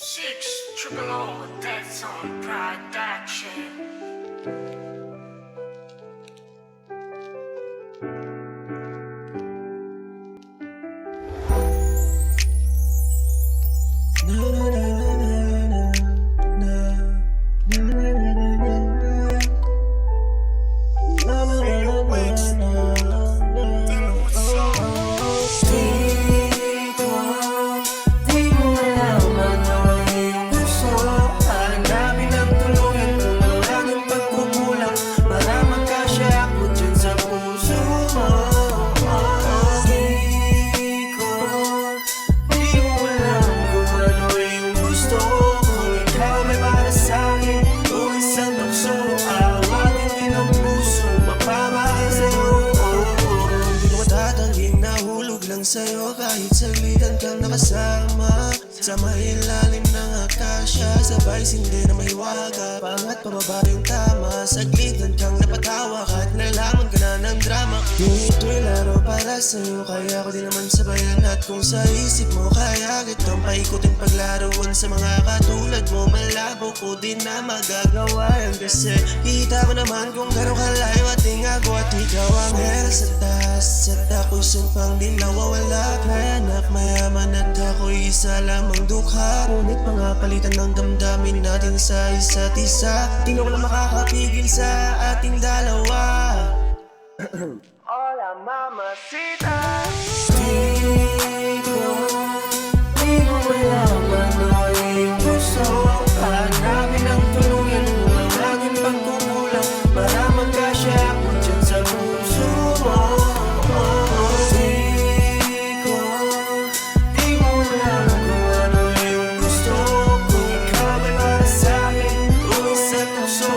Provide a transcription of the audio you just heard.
6 triple O, that's on production. Sa'yo kahit saglitan kang nakasama sa mailalim ng akasya, sabay sindi na mahiwaga. Pangat pababa yung tama, saglitan kang napatawa kahit nalaman ka na ng drama. Yung ito'y laro para sa'yo, kaya ko di naman sabayan. At kung sa isip mo kaya kitang paikutin paglaruan sa mga katulad mo, malabo ko din na magagawa yan. Kasi kita ko naman kung gano'ng kalayo ating ako at ikaw ang hera sa taas. At ako'y sumpang di nawawala, kaya anak mayaman at ako'y isa lamang dukha. Ngunit mga palitan ng damdamin natin sa isa't isa, di na wala makakapigil sa ating dalawa. Hola mamacita, di ko malaman o iyong gusto. Hanapin ang tuluyan mo, ang aking pagkukulang para magkasya ako dyan sa puso mo. Di mo malaman kung ano iyong gusto. Kung ikaw ay para sa'kin, kung isa't puso.